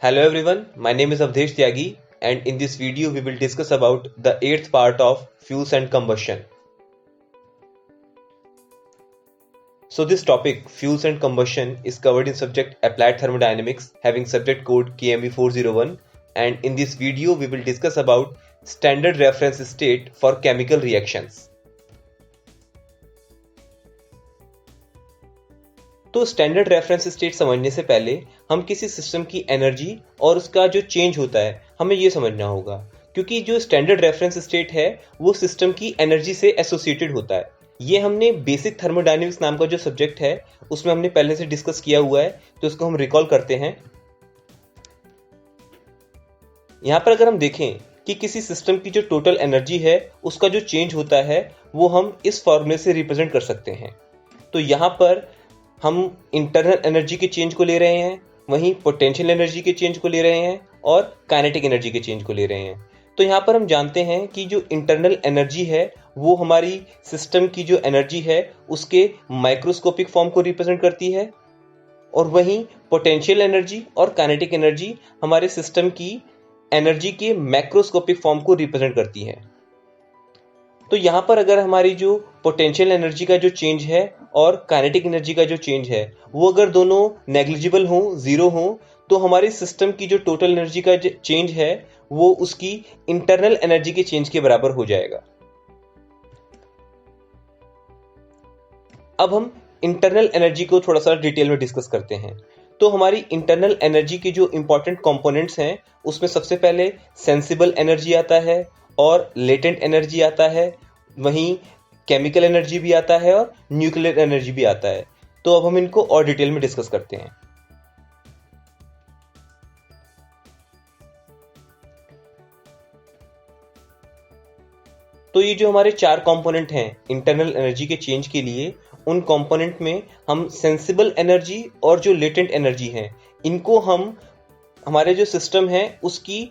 Hello everyone, my name is Avdesh Tyagi and in this video we will discuss about the 8th part of fuels and combustion. So this topic, fuels and combustion, is covered in subject Applied Thermodynamics having subject code KMB 401, and in this video we will discuss about standard reference state for chemical reactions. तो standard reference state समझने से पहले हम किसी system की energy और उसका जो चेंज होता है हमें ये समझना होगा, क्योंकि जो स्टैंडर्ड रेफरेंस स्टेट है वो सिस्टम की एनर्जी से एसोसिएटेड होता है। ये हमने बेसिक थर्मोडायनेमिक्स नाम का जो सब्जेक्ट है उसमें हमने पहले से डिस्कस किया हुआ है, तो उसको हम रिकॉल करते हैं। यहाँ पर अगर हम देखें कि किसी सिस्टम की जो टोटल एनर्जी है उसका जो चेंज होता है वो हम इस फॉर्मूले से रिप्रेजेंट कर सकते हैं। तो यहाँ पर हम इंटरनल एनर्जी के चेंज को ले रहे हैं, वहीं पोटेंशियल एनर्जी के चेंज को ले रहे हैं और काइनेटिक एनर्जी के चेंज को ले रहे हैं। तो यहाँ पर हम जानते हैं कि जो इंटरनल एनर्जी है वो हमारी सिस्टम की जो एनर्जी है उसके माइक्रोस्कोपिक फॉर्म को रिप्रेजेंट करती है, और वहीं पोटेंशियल एनर्जी और काइनेटिक एनर्जी हमारे सिस्टम की एनर्जी के मैक्रोस्कोपिक फॉर्म को रिप्रेजेंट करती है। तो यहाँ पर अगर हमारी जो पोटेंशियल एनर्जी का जो चेंज है और काइनेटिक एनर्जी का जो चेंज है वो अगर दोनों नेग्लिजिबल हों, जीरो हों, तो हमारे सिस्टम की जो टोटल एनर्जी का चेंज है वो उसकी इंटरनल एनर्जी के चेंज के बराबर हो जाएगा। अब हम इंटरनल एनर्जी को थोड़ा सा डिटेल में डिस्कस करते हैं। तो हमारी इंटरनल एनर्जी के जो इंपॉर्टेंट कंपोनेंट्स हैं उसमें सबसे पहले सेंसिबल एनर्जी आता है और लेटेंट एनर्जी आता है, वहीं केमिकल एनर्जी भी आता है और न्यूक्लियर एनर्जी भी आता है। तो अब हम इनको और डिटेल में डिस्कस करते हैं। तो ये जो हमारे चार कंपोनेंट हैं इंटरनल एनर्जी के चेंज के लिए, उन कंपोनेंट में हम सेंसिबल एनर्जी और जो लेटेंट एनर्जी है इनको हम हमारे जो सिस्टम है उसकी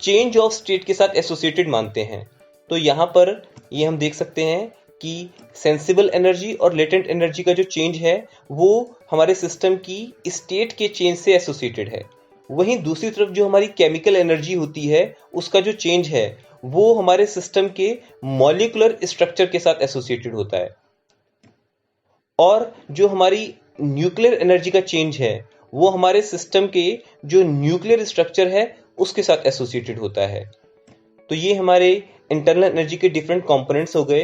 चेंज ऑफ स्टेट के साथ एसोसिएटेड मानते हैं। तो यहाँ पर ये हम देख सकते हैं कि सेंसिबल एनर्जी और लेटेंट एनर्जी का जो चेंज है वो हमारे सिस्टम की स्टेट के चेंज से एसोसिएटेड है। वहीं दूसरी तरफ जो हमारी केमिकल एनर्जी होती है उसका जो चेंज है वो हमारे सिस्टम के मॉलिक्यूलर स्ट्रक्चर के साथ एसोसिएटेड होता है, और जो हमारी न्यूक्लियर एनर्जी का चेंज है वो हमारे सिस्टम के जो न्यूक्लियर स्ट्रक्चर है उसके साथ एसोसिएटेड होता है। तो ये हमारे इंटरनल एनर्जी के डिफरेंट कंपोनेंट्स हो गए।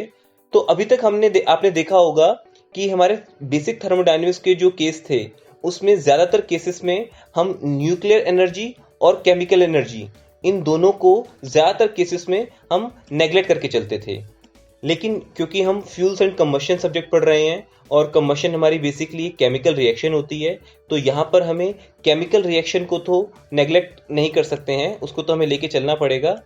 तो अभी तक आपने देखा होगा कि हमारे बेसिक थर्मोडायनेमिक्स के जो केस थे उसमें ज्यादातर केसेस में हम न्यूक्लियर एनर्जी और केमिकल एनर्जी इन दोनों को ज्यादातर केसेस में हम नेग्लेक्ट करके चलते थे। लेकिन क्योंकि हम फ्यूल्स एंड कंबशन सब्जेक्ट पढ़ रहे हैं और कंबशन हमारी बेसिकली केमिकल रिएक्शन होती है, तो यहाँ पर हमें केमिकल रिएक्शन को तो नेग्लेक्ट नहीं कर सकते हैं, उसको तो हमें लेके चलना पड़ेगा।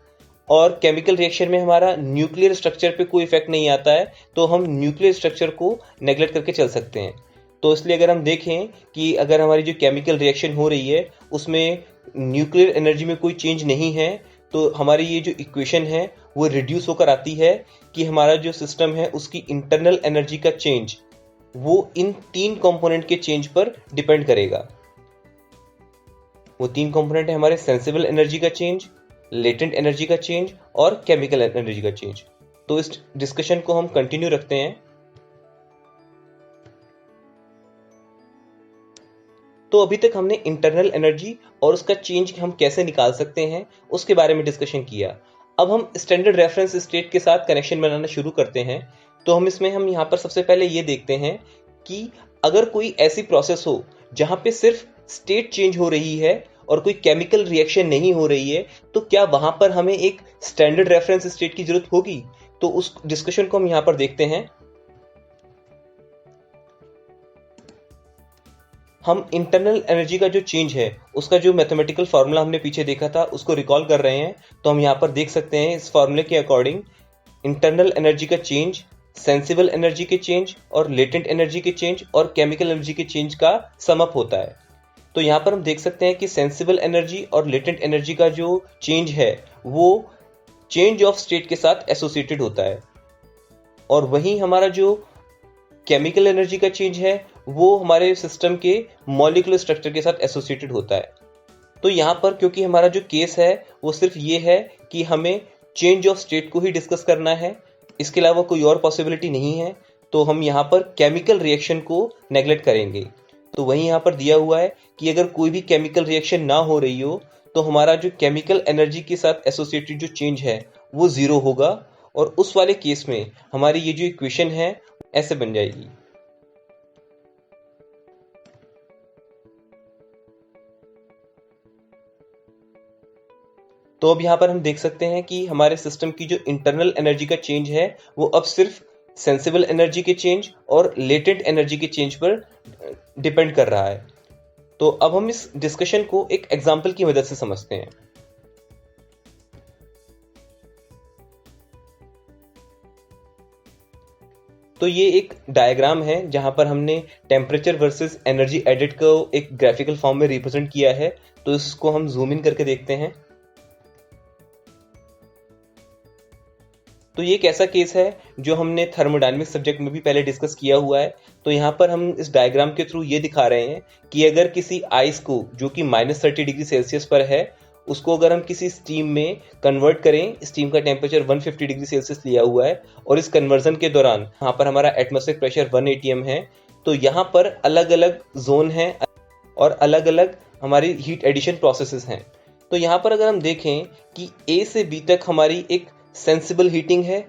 और केमिकल रिएक्शन में हमारा न्यूक्लियर स्ट्रक्चर पे कोई इफेक्ट नहीं आता है, तो हम न्यूक्लियर स्ट्रक्चर को नेग्लेक्ट करके चल सकते हैं। तो इसलिए अगर हम देखें कि अगर हमारी जो केमिकल रिएक्शन हो रही है उसमें न्यूक्लियर एनर्जी में कोई चेंज नहीं है, तो हमारी ये जो इक्वेशन है वो रिड्यूस होकर आती है कि हमारा जो सिस्टम है उसकी इंटरनल एनर्जी का चेंज वो इन तीन कंपोनेंट के चेंज पर डिपेंड करेगा। वो तीन कंपोनेंट है हमारे सेंसिबल एनर्जी का चेंज, लेटेंट एनर्जी का चेंज और केमिकल एनर्जी का चेंज। तो इस डिस्कशन को हम कंटिन्यू रखते हैं। तो अभी तक हमने इंटरनल एनर्जी और उसका चेंज हम कैसे निकाल सकते हैं उसके बारे में डिस्कशन किया। अब हम स्टैंडर्ड रेफरेंस स्टेट के साथ कनेक्शन बनाना शुरू करते हैं। तो हम यहाँ पर सबसे पहले ये देखते हैं कि अगर कोई ऐसी प्रोसेस हो जहां पे सिर्फ स्टेट चेंज हो रही है और कोई केमिकल रिएक्शन नहीं हो रही है, तो क्या वहां पर हमें एक स्टैंडर्ड रेफरेंस स्टेट की जरूरत होगी? तो उस डिस्कशन को हम यहाँ पर देखते हैं। हम इंटरनल एनर्जी का जो चेंज है उसका जो मैथमेटिकल फार्मूला हमने पीछे देखा था उसको रिकॉल कर रहे हैं। तो हम यहाँ पर देख सकते हैं इस फार्मूले के अकॉर्डिंग इंटरनल एनर्जी का चेंज, सेंसिबल एनर्जी के चेंज और लेटेंट एनर्जी के चेंज और केमिकल एनर्जी के चेंज का सम अप होता है। तो यहाँ पर हम देख सकते हैं कि सेंसिबल एनर्जी और लेटेंट एनर्जी का जो चेंज है वो चेंज ऑफ स्टेट के साथ एसोसिएटेड होता है, और वहीं हमारा जो केमिकल एनर्जी का चेंज है वो हमारे सिस्टम के मॉलिक्यूलर स्ट्रक्चर के साथ एसोसिएटेड होता है। तो यहाँ पर क्योंकि हमारा जो केस है वो सिर्फ ये है कि हमें चेंज ऑफ स्टेट को ही डिस्कस करना है, इसके अलावा कोई और पॉसिबिलिटी नहीं है, तो हम यहाँ पर केमिकल रिएक्शन को नेगलेक्ट करेंगे। तो वहीं यहाँ पर दिया हुआ है कि अगर कोई भी केमिकल रिएक्शन ना हो रही हो तो हमारा जो केमिकल एनर्जी के साथ एसोसिएटेड जो चेंज है वो जीरो होगा, और उस वाले केस में हमारी ये जो इक्वेशन है ऐसे बन जाएगी। तो अब यहाँ पर हम देख सकते हैं कि हमारे सिस्टम की जो इंटरनल एनर्जी का चेंज है वो अब सिर्फ सेंसिबल एनर्जी के चेंज और लेटेंट एनर्जी के चेंज पर डिपेंड कर रहा है। तो अब हम इस डिस्कशन को एक एग्जाम्पल की मदद से समझते हैं। तो ये एक डायग्राम है जहां पर हमने टेम्परेचर वर्सेस एनर्जी एडेड को एक ग्राफिकल फॉर्म में रिप्रेजेंट किया है। तो इसको हम जूम इन करके देखते हैं। तो ये एक ऐसा केस है जो हमने थर्मोडायनेमिक्स सब्जेक्ट में भी पहले डिस्कस किया हुआ है। तो यहाँ पर हम इस डायग्राम के थ्रू ये दिखा रहे हैं कि अगर किसी आइस को जो कि -30 डिग्री सेल्सियस पर है उसको अगर हम किसी स्टीम में कन्वर्ट करें, स्टीम का टेम्परेचर 150 डिग्री सेल्सियस लिया हुआ है और इस कन्वर्जन के दौरान यहाँ पर हमारा एटमॉस्फेरिक प्रेशर 1 atm है। तो यहाँ पर अलग अलग जोन हैं और अलग अलग हमारी हीट एडिशन प्रोसेसेस हैं। तो यहाँ पर अगर हम देखें कि A से B तक हमारी एक सेंसिबल हीटिंग है,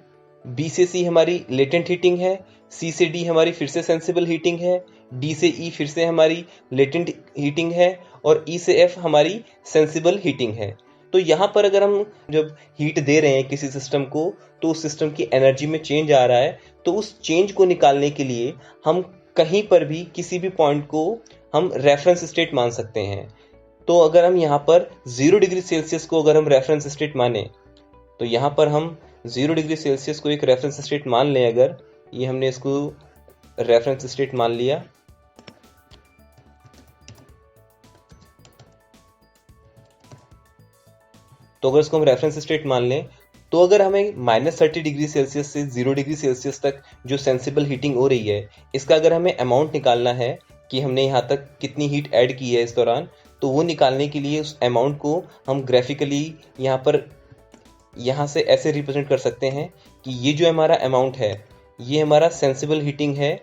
B से C हमारी लेटेंट हीटिंग है, C से D हमारी फिर से सेंसिबल हीटिंग है, D से E फिर से हमारी लेटेंट हीटिंग है और E से F हमारी सेंसिबल हीटिंग है। तो यहाँ पर अगर हम जब हीट दे रहे हैं किसी सिस्टम को तो उस सिस्टम की एनर्जी में चेंज आ रहा है, तो उस चेंज को निकालने के लिए हम कहीं पर भी किसी भी पॉइंट को हम रेफरेंस स्टेट मान सकते हैं। तो अगर हम यहाँ पर 0 डिग्री सेल्सियस को अगर हम रेफरेंस स्टेट माने, तो यहाँ पर हम 0 डिग्री सेल्सियस को एक रेफरेंस स्टेट मान लें, अगर ये हमने इसको रेफरेंस स्टेट मान लिया, तो अगर इसको हम रेफरेंस स्टेट मान लें तो अगर हमें -30 डिग्री सेल्सियस से 0 डिग्री सेल्सियस तक जो सेंसिबल हीटिंग हो रही है इसका अगर हमें अमाउंट निकालना है कि हमने यहाँ तक कितनी हीट ऐड की है इस दौरान, तो वो निकालने के लिए उस अमाउंट को हम ग्राफिकली यहाँ से ऐसे रिप्रेजेंट कर सकते हैं कि ये जो हमारा अमाउंट है ये हमारा सेंसिबल हीटिंग है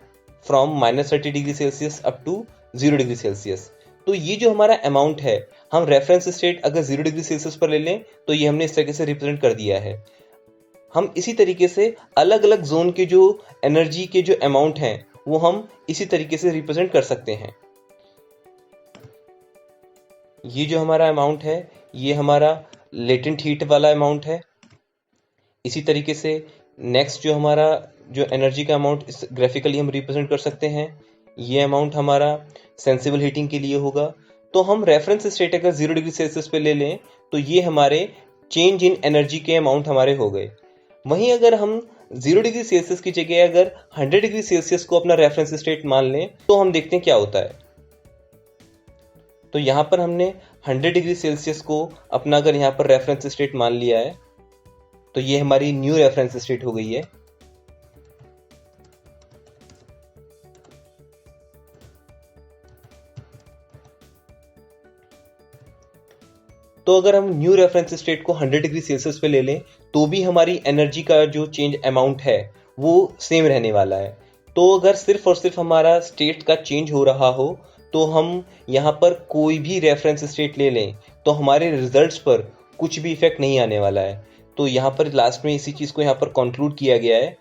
from -30 degree Celsius up to 0 degree Celsius. तो ये जो हमारा अमाउंट है हम रेफरेंस स्टेट अगर 0 डिग्री सेल्सियस पर ले लें तो ये हमने इस तरीके से रिप्रेजेंट कर दिया है। हम इसी तरीके से अलग अलग जोन के जो एनर्जी के जो अमाउंट हैं वो हम इसी तरीके से रिप्रेजेंट कर सकते हैं। ये जो हमारा अमाउंट है ये हमारा लेटेंट हीट वाला अमाउंट है। इसी तरीके से नेक्स्ट जो हमारा जो एनर्जी का अमाउंट इस ग्राफिकली हम रिप्रेजेंट कर सकते हैं, ये अमाउंट हमारा सेंसिबल हीटिंग के लिए होगा। तो हम रेफरेंस स्टेट अगर 0 डिग्री सेल्सियस पे ले लें तो ये हमारे चेंज इन एनर्जी के अमाउंट हमारे हो गए। वहीं अगर हम 0 डिग्री सेल्सियस की जगह अगर 100 डिग्री सेल्सियस को अपना रेफरेंस स्टेट मान लें तो हम देखते हैं क्या होता है। तो यहाँ पर हमने 100 डिग्री सेल्सियस को अपना अगर यहाँ पर रेफरेंस स्टेट मान लिया है तो ये हमारी न्यू रेफरेंस स्टेट हो गई है। तो अगर हम न्यू रेफरेंस स्टेट को 100 डिग्री सेल्सियस पे ले लें तो भी हमारी एनर्जी का जो चेंज अमाउंट है वो सेम रहने वाला है। तो अगर सिर्फ और सिर्फ हमारा स्टेट का चेंज हो रहा हो तो हम यहाँ पर कोई भी रेफरेंस स्टेट ले लें तो हमारे रिजल्ट्स पर कुछ भी इफेक्ट नहीं आने वाला है। तो यहाँ पर लास्ट में इसी चीज को यहाँ पर कंक्लूड किया गया है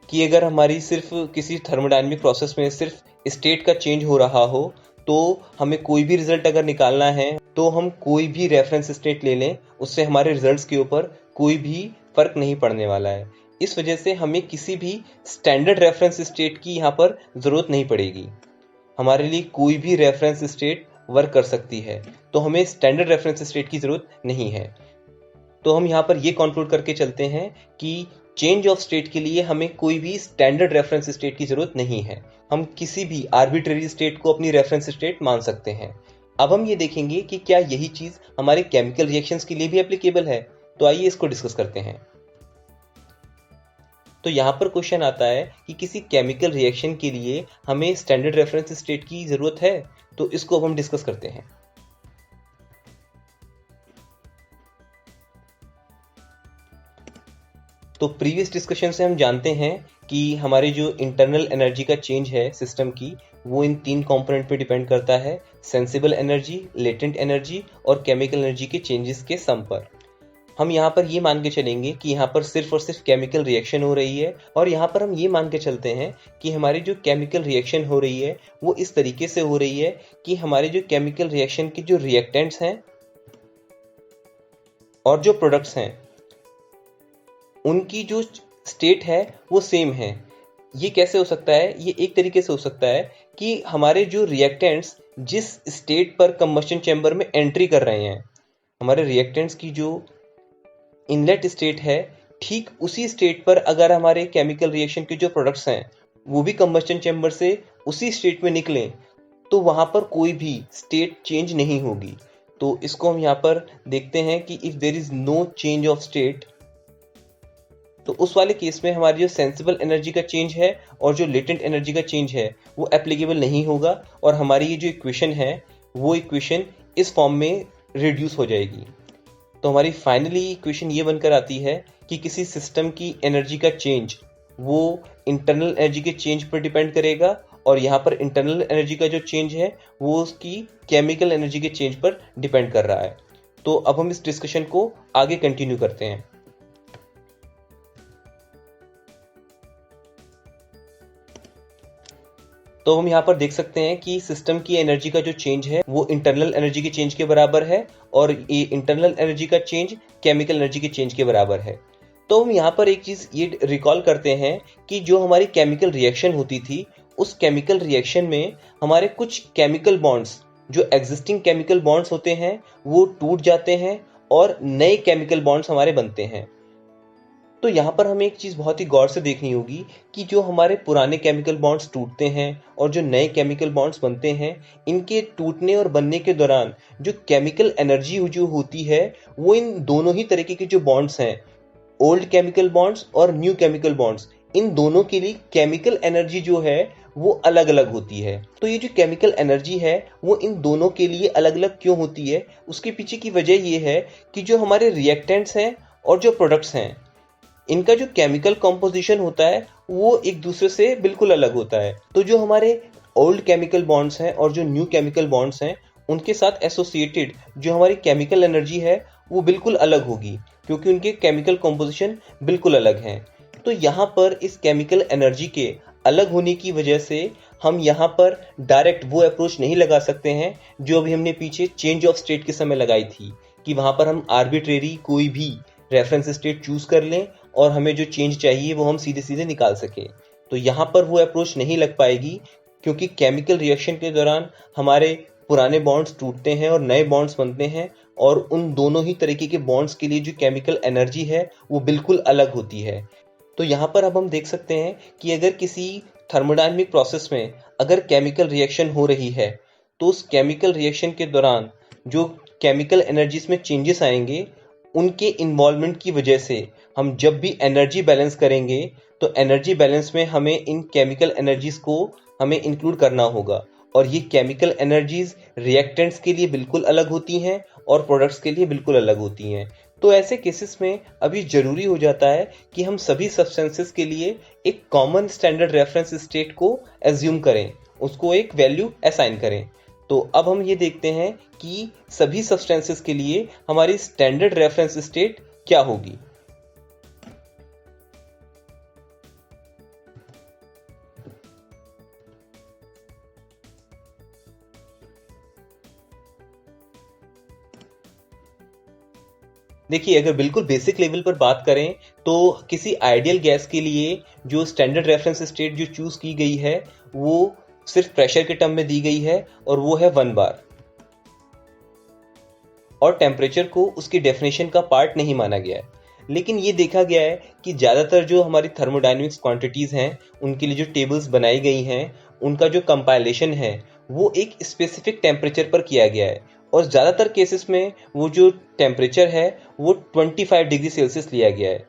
कि अगर हमारी सिर्फ किसी थर्मोडायनेमिक प्रोसेस में सिर्फ स्टेट का चेंज हो रहा हो तो हमें कोई भी रिजल्ट अगर निकालना है तो हम कोई भी रेफरेंस स्टेट ले लें, उससे हमारे रिजल्ट्स के ऊपर कोई भी फर्क नहीं पड़ने वाला है। इस वजह से हमें किसी भी स्टैंडर्ड रेफरेंस स्टेट की यहाँ पर जरूरत नहीं पड़ेगी। हमारे लिए कोई भी रेफरेंस स्टेट वर्क कर सकती है, तो हमें स्टैंडर्ड रेफरेंस स्टेट की जरूरत नहीं है। तो हम यहाँ पर ये कंक्लूड करके चलते हैं कि चेंज ऑफ स्टेट के लिए हमें कोई भी स्टैंडर्ड रेफरेंस स्टेट की जरूरत नहीं है। हम किसी भी आर्बिट्रेरी स्टेट को अपनी रेफरेंस स्टेट मान सकते हैं। अब हम ये देखेंगे कि क्या यही चीज हमारे केमिकल रिएक्शंस के लिए भी एप्लीकेबल है। तो आइए इसको डिस्कस करते हैं। तो यहाँ पर क्वेश्चन आता है कि किसी केमिकल रिएक्शन के लिए हमें स्टैंडर्ड रेफरेंस स्टेट की जरूरत है। तो इसको अब हम डिस्कस करते हैं। तो प्रीवियस डिस्कशन से हम जानते हैं कि हमारे जो इंटरनल एनर्जी का चेंज है सिस्टम की, वो इन 3 कंपोनेंट पे डिपेंड करता है, सेंसिबल एनर्जी, लेटेंट एनर्जी और केमिकल एनर्जी के चेंजेस के सम पर। हम यहाँ पर ये मान के चलेंगे कि यहाँ पर सिर्फ और सिर्फ केमिकल रिएक्शन हो रही है, और यहाँ पर हम ये मान के चलते हैं कि हमारी जो केमिकल रिएक्शन हो रही है वो इस तरीके से हो रही है कि हमारे जो केमिकल रिएक्शन के जो रिएक्टेंट्स हैं और जो प्रोडक्ट्स हैं उनकी जो स्टेट है वो सेम है। ये कैसे हो सकता है? ये एक तरीके से हो सकता है कि हमारे जो रिएक्टेंट्स जिस स्टेट पर कंबशन चैम्बर में एंट्री कर रहे हैं, हमारे रिएक्टेंट्स की जो इनलेट स्टेट है, ठीक उसी स्टेट पर अगर हमारे केमिकल रिएक्शन के जो प्रोडक्ट्स हैं वो भी कंबशन चैम्बर से उसी स्टेट में निकलें, तो वहां पर कोई भी स्टेट चेंज नहीं होगी। तो इसको हम यहाँ पर देखते हैं कि if there is no change of state, तो उस वाले केस में हमारी जो सेंसिबल एनर्जी का चेंज है और जो लेटेंट एनर्जी का चेंज है वो एप्लीकेबल नहीं होगा, और हमारी ये जो इक्वेशन है वो इक्वेशन इस फॉर्म में रिड्यूस हो जाएगी। तो हमारी फाइनली इक्वेशन ये बनकर आती है कि किसी सिस्टम की एनर्जी का चेंज वो इंटरनल एनर्जी के चेंज पर डिपेंड करेगा, और यहाँ पर इंटरनल एनर्जी का जो चेंज है वो उसकी केमिकल एनर्जी के चेंज पर डिपेंड कर रहा है। तो अब हम इस डिस्कशन को आगे कंटिन्यू करते हैं। तो हम यहाँ पर देख सकते हैं कि सिस्टम की एनर्जी का जो चेंज है वो इंटरनल एनर्जी के चेंज के बराबर है, और ये इंटरनल एनर्जी का चेंज केमिकल एनर्जी के चेंज के बराबर है। तो हम यहाँ पर एक चीज ये रिकॉल करते हैं कि जो हमारी केमिकल रिएक्शन होती थी, उस केमिकल रिएक्शन में हमारे कुछ केमिकल बॉन्ड्स, जो एग्जिस्टिंग केमिकल बॉन्ड्स होते हैं, वो टूट जाते हैं और नए केमिकल बॉन्ड्स हमारे बनते हैं। तो यहाँ पर हमें एक चीज बहुत ही गौर से देखनी होगी कि जो हमारे पुराने केमिकल बॉन्ड्स टूटते हैं और जो नए केमिकल बॉन्ड्स बनते हैं, इनके टूटने और बनने के दौरान जो केमिकल एनर्जी जो होती है वो इन दोनों ही तरीके के जो बॉन्ड्स हैं, ओल्ड केमिकल बॉन्ड्स और न्यू केमिकल बॉन्ड्स, इन दोनों के लिए केमिकल एनर्जी जो है वो अलग अलग होती है। तो ये जो केमिकल एनर्जी है वो इन दोनों के लिए अलग अलग क्यों होती है? उसके पीछे की वजह ये है कि जो हमारे रिएक्टेंट्स हैं और जो प्रोडक्ट्स हैं, इनका जो केमिकल कॉम्पोजिशन होता है वो एक दूसरे से बिल्कुल अलग होता है। तो जो हमारे ओल्ड केमिकल बॉन्ड्स हैं और जो न्यू केमिकल बॉन्ड्स हैं, उनके साथ एसोसिएटेड जो हमारी केमिकल एनर्जी है वो बिल्कुल अलग होगी, क्योंकि उनके केमिकल कॉम्पोजिशन बिल्कुल अलग हैं। तो यहाँ पर इस केमिकल एनर्जी के अलग होने की वजह से हम यहाँ पर डायरेक्ट वो अप्रोच नहीं लगा सकते हैं जो अभी हमने पीछे चेंज ऑफ स्टेट के समय लगाई थी, कि वहां पर हम आर्बिट्रेरी कोई भी रेफरेंस स्टेट चूज कर लें और हमें जो चेंज चाहिए वो हम सीधे सीधे निकाल सके। तो यहाँ पर वो अप्रोच नहीं लग पाएगी, क्योंकि केमिकल रिएक्शन के दौरान हमारे पुराने बॉन्ड्स टूटते हैं और नए बॉन्ड्स बनते हैं, और उन दोनों ही तरीके के बॉन्ड्स के लिए जो केमिकल एनर्जी है वो बिल्कुल अलग होती है। तो यहाँ पर अब हम देख सकते हैं कि अगर किसी थर्मोडायनेमिक प्रोसेस में अगर केमिकल रिएक्शन हो रही है, तो उस केमिकल रिएक्शन के दौरान जो केमिकल एनर्जीज में चेंजेस आएंगे, उनके इन्वॉल्वमेंट की वजह से हम जब भी एनर्जी बैलेंस करेंगे तो एनर्जी बैलेंस में हमें इन केमिकल एनर्जीज को हमें इंक्लूड करना होगा, और ये केमिकल एनर्जीज रिएक्टेंट्स के लिए बिल्कुल अलग होती हैं और प्रोडक्ट्स के लिए बिल्कुल अलग होती हैं। तो ऐसे केसेस में अभी जरूरी हो जाता है कि हम सभी सब्सटेंसेस के लिए एक कॉमन स्टैंडर्ड रेफरेंस स्टेट को एज्यूम करें, उसको एक वैल्यू असाइन करें। तो अब हम ये देखते हैं कि सभी सब्सटेंसेस के लिए हमारी स्टैंडर्ड रेफरेंस स्टेट क्या होगी। देखिए, अगर बिल्कुल बेसिक लेवल पर बात करें तो किसी आइडियल गैस के लिए जो स्टैंडर्ड रेफरेंस स्टेट जो चूज की गई है वो सिर्फ प्रेशर के टर्म में दी गई है, और वो है 1 बार, और टेम्परेचर को उसकी डेफिनेशन का पार्ट नहीं माना गया है। लेकिन ये देखा गया है कि ज़्यादातर जो हमारी थर्मोडायनेमिक्स क्वांटिटीज़ हैं उनके लिए जो टेबल्स बनाई गई हैं, उनका जो कंपाइलेशन है वो एक स्पेसिफिक टेम्परेचर पर किया गया है, और ज़्यादातर केसेस में वो जो टेम्परेचर है वो 25 डिग्री सेल्सियस लिया गया है।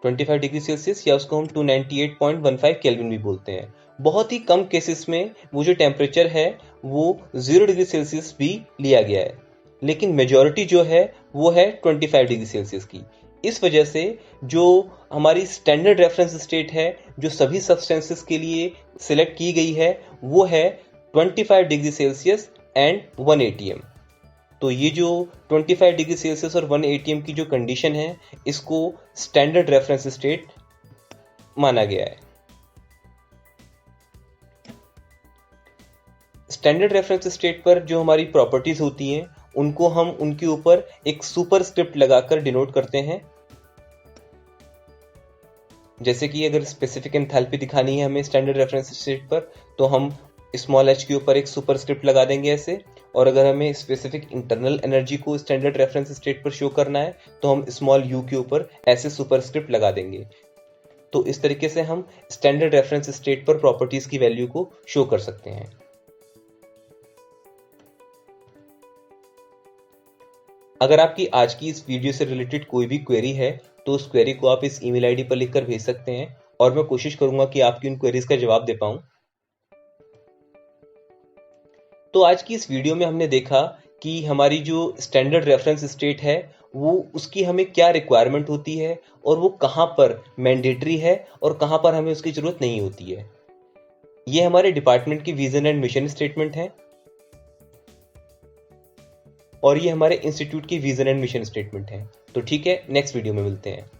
25 डिग्री सेल्सियस, या उसको हम 298.15 केल्विन भी बोलते हैं। बहुत ही कम केसेस में वो जो टेम्परेचर है वो 0 डिग्री सेल्सियस भी लिया गया है, लेकिन मेजॉरिटी जो है वो है 25 डिग्री सेल्सियस की। इस वजह से जो हमारी स्टैंडर्ड रेफरेंस स्टेट है जो सभी सब्सटेंसेस के लिए सिलेक्ट की गई है वो है 25 डिग्री सेल्सियस एंड 1 atm। तो ये जो 25 डिग्री सेल्सियस और 1 atm की जो कंडीशन है इसको स्टैंडर्ड रेफरेंस स्टेट माना गया है। स्टैंडर्ड रेफरेंस स्टेट पर जो हमारी प्रॉपर्टीज होती हैं उनको हम उनके ऊपर एक सुपरस्क्रिप्ट लगाकर डिनोट करते हैं। जैसे कि अगर स्पेसिफिक एंथैल्पी दिखानी है हमें स्टैंडर्ड रेफरेंस स्टेट पर तो हम स्मॉल h के ऊपर एक सुपरस्क्रिप्ट लगा देंगे ऐसे, और अगर हमें स्पेसिफिक इंटरनल एनर्जी को स्टैंडर्ड रेफरेंस स्टेट पर शो करना है तो हम स्मॉल u के ऊपर ऐसे सुपरस्क्रिप्ट लगा देंगे। तो इस तरीके से हम स्टैंडर्ड रेफरेंस स्टेट पर प्रॉपर्टीज की वैल्यू को शो कर सकते हैं। अगर आपकी आज की इस वीडियो से रिलेटेड कोई भी क्वेरी है तो उस क्वेरी को आप इस ईमेल आईडी पर लिखकर भेज सकते हैं और मैं कोशिश करूंगा कि आपकी उन क्वेरीज का जवाब दे पाऊं। तो आज की इस वीडियो में हमने देखा कि हमारी जो स्टैंडर्ड रेफरेंस स्टेट है वो उसकी हमें क्या रिक्वायरमेंट होती है और वो कहाँ पर मैंडेटरी है और कहाँ पर हमें उसकी जरूरत नहीं होती है। ये हमारे डिपार्टमेंट की विजन एंड मिशन स्टेटमेंट है और ये हमारे इंस्टीट्यूट की विजन एंड मिशन स्टेटमेंट है। तो ठीक है, नेक्स्ट वीडियो में मिलते हैं।